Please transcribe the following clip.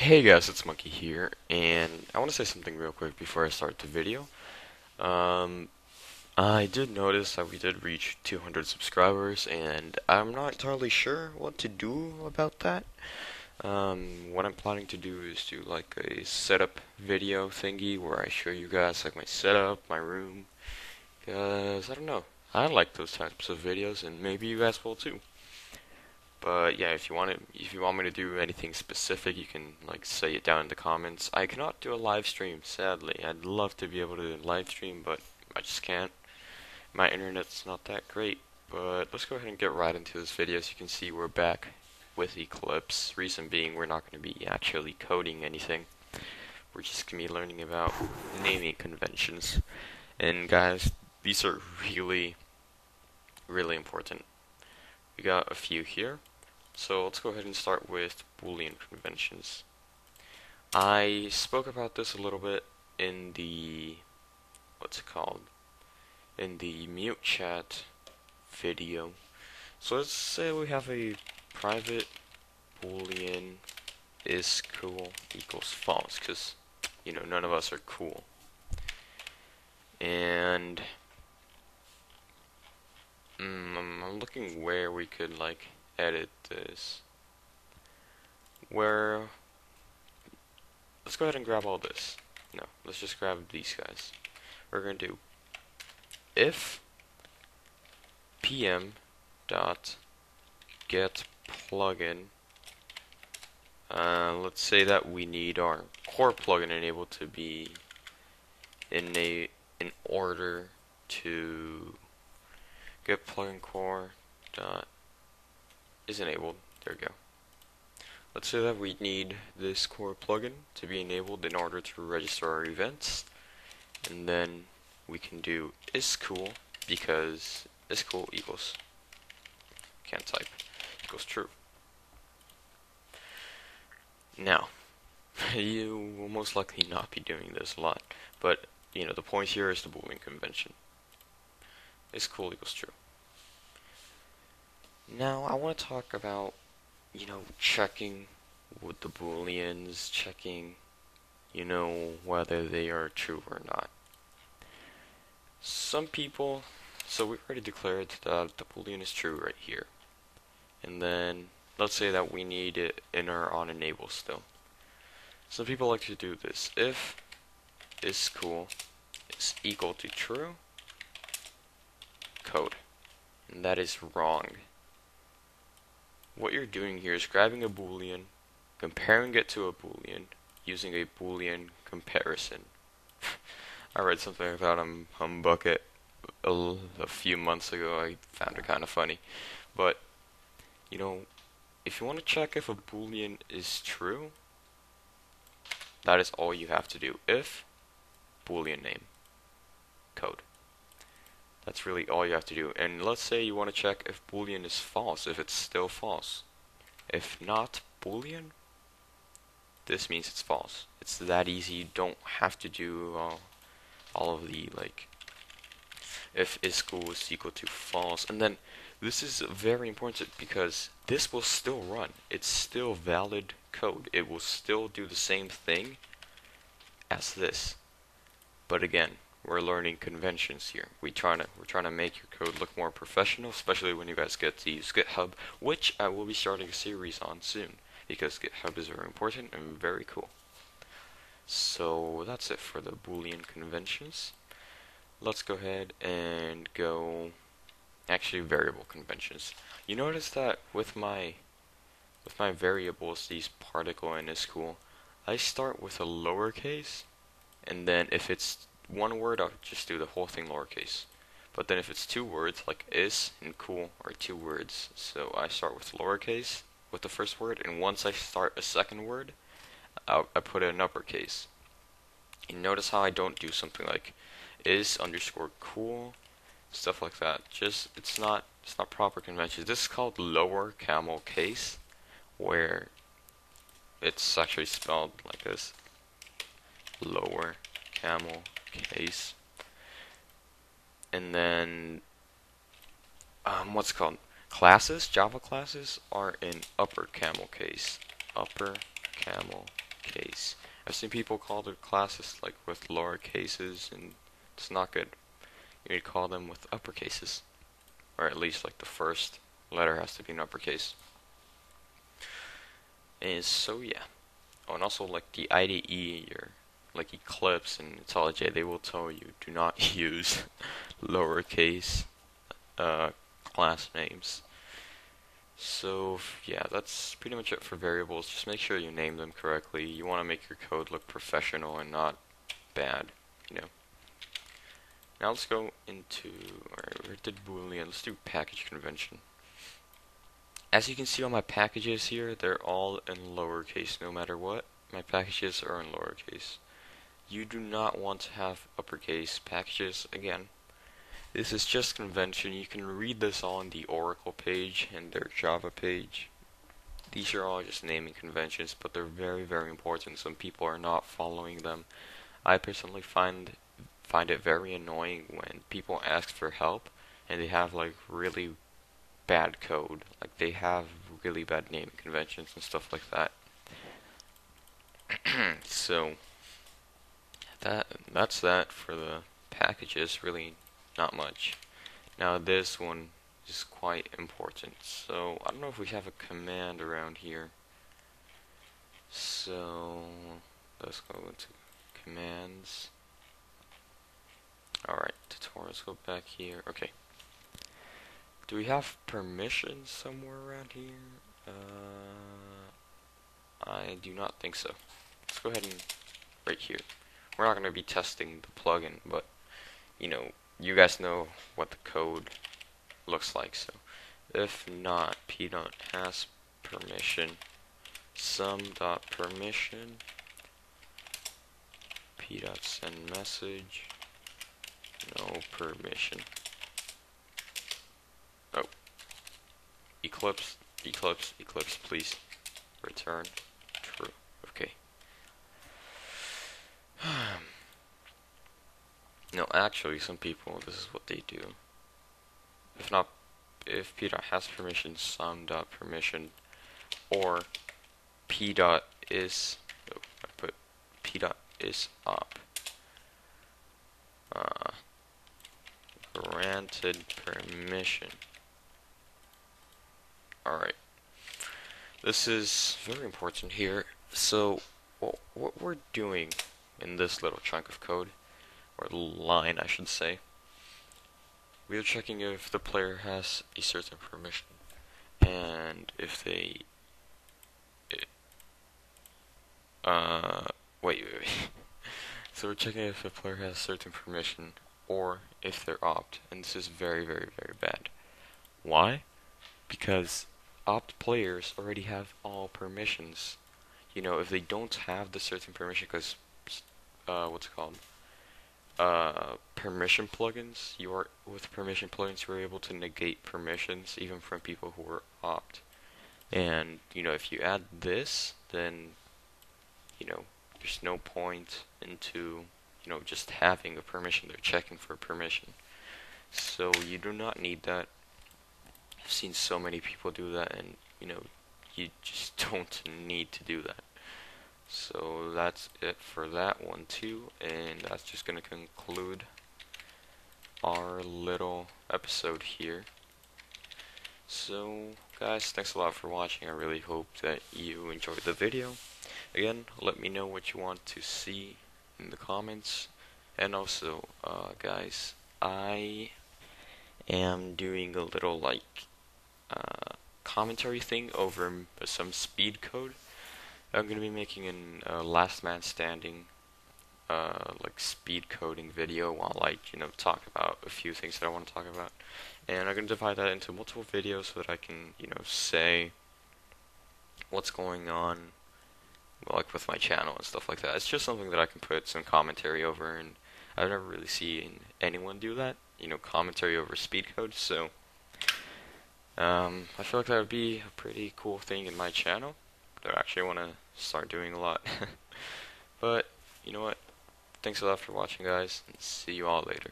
Hey guys, it's Monkey here, and I want to say something real quick before I start the video. Um, I did notice that we did reach 200 subscribers, and I'm not entirely sure what to do about that. What I'm planning to do is do like a setup video thingy where I show you guys like my setup, my room, because I don't know. I like those types of videos, and maybe you guys will too. But yeah, if you want me to do anything specific, you can like say it down in the comments. I cannot do a live stream, sadly. I'd love to be able to live stream, but I just can't. My internet's not that great. But let's go ahead and get right into this video. As you can see, we're back with Eclipse. Reason being, we're not going to be actually coding anything. We're just going to be learning about naming conventions. And guys, these are really, really important. We got a few here. So let's go ahead and start with Boolean conventions. I spoke about this a little bit in the, what's it called, in the mute chat video. So let's say we have a private Boolean is cool equals false, because, you know, none of us are cool. And I'm looking where we could, like, edit this. Where let's go ahead and grab all this. No, let's just grab these guys. We're going to do if pm dot get plugin. Let's say that we need our core plugin enabled to be in order to get plugin core dot is enabled. There we go. Let's say that we need this core plugin to be enabled in order to register our events, and then we can do isCool, because isCool equals, can't type, equals true. Now, you will most likely not be doing this a lot, but you know, the point here is the Boolean convention. IsCool equals true. Now I want to talk about, you know, checking with the Booleans, checking, you know, whether they are true or not. Some people, so we already declared that the Boolean is true right here. And then, let's say that we need it in our on enable still. Some people like to do this. If isCool is equal to true, code. And that is wrong. What you're doing here is grabbing a Boolean, comparing it to a Boolean, using a Boolean comparison. I read something like that on Humbucket a few months ago. I found it kind of funny. But, you know, if you want to check if a Boolean is true, that is all you have to do. If Boolean name, code. That's really all you have to do. And let's say you want to check if Boolean is false, if it's still false. If not Boolean, this means it's false. It's that easy. You don't have to do all of the, like, if isCool is equal to false. And then this is very important because this will still run. It's still valid code. It will still do the same thing as this. But again, we're learning conventions here. We're trying to make your code look more professional, especially when you guys get to use GitHub, which I will be starting a series on soon, because GitHub is very important and very cool. So that's it for the Boolean conventions. Let's go ahead and go actually variable conventions. You notice that with my variables, these particle and isCool, I start with a lowercase, and then if it's one word, I'll just do the whole thing lowercase. But then if it's two words, like is and cool are two words, so I start with lowercase with the first word, and once I start a second word, I put it in uppercase. And notice how I don't do something like is underscore cool, stuff like that. Just it's not proper convention. This is called lower camel case, where it's actually spelled like this: lower camel case. And then what's it called? Classes, Java classes are in upper camel case. Upper camel case. I've seen people call their classes like with lower cases, and it's not good. You need to call them with uppercases, or at least like the first letter has to be an uppercase. And so yeah. Oh, and also like the IDE or like Eclipse and IntelliJ, they will tell you do not use lowercase class names. So yeah, that's pretty much it for variables. Just make sure you name them correctly. You want to make your code look professional and not bad, you know. Now let's go into, alright, we did Boolean, let's do package convention. As you can see on my packages here, they're all in lowercase no matter what. My packages are in lowercase. You do not want to have uppercase packages again. This is just convention. You can read this all on the Oracle page and their Java page. These are all just naming conventions, but they're very, very important. Some people are not following them. I personally find it very annoying when people ask for help and they have like really bad code. Like they have really bad naming conventions and stuff like that. So that's that for the packages. Really not much. Now this one is quite important. So I don't know if we have a command around here. So let's go into commands. Alright, tutorials, go back here. Okay. Do we have permissions somewhere around here? I do not think so. Let's go ahead and right here. We're not going to be testing the plugin, but you know, you guys know what the code looks like. So if not, p dot has permission, sum dot permission, p dot send message, no permission. Oh, Eclipse, please return true. Okay. No, actually, some people, this is what they do. If p dot has permission, sum dot permission, or p dot is, oh, I put p dot is op. Granted permission. Alright. This is very important here. So, what we're doing in this little chunk of code, or line I should say, we are checking if the player has a certain permission, and if they wait. So we're checking if the player has a certain permission or if they're opt, and this is very, very, very bad. Why? Because opt players already have all permissions. You know, if they don't have the certain permission, because what's it called? Permission plugins. With permission plugins, you're able to negate permissions even from people who are opt. And you know, if you add this, then you know, there's no point into just having a permission. They're checking for permission, so you do not need that. I've seen so many people do that, and you know, you just don't need to do that. So that's it for that one too, and that's just gonna conclude our little episode here. So guys, thanks a lot for watching. I really hope that you enjoyed the video. Again, let me know what you want to see in the comments. And also, guys, I am doing a little commentary thing over some speed code. I'm gonna be making an last man standing speed coding video while I talk about a few things that I want to talk about, and I'm gonna divide that into multiple videos so that I can say what's going on with my channel and stuff like that. It's just something that I can put some commentary over, and I've never really seen anyone do that, commentary over speed code. So I feel like that would be a pretty cool thing in my channel that I actually want to start doing a lot. But you know what? Thanks a lot for watching, guys, and see you all later.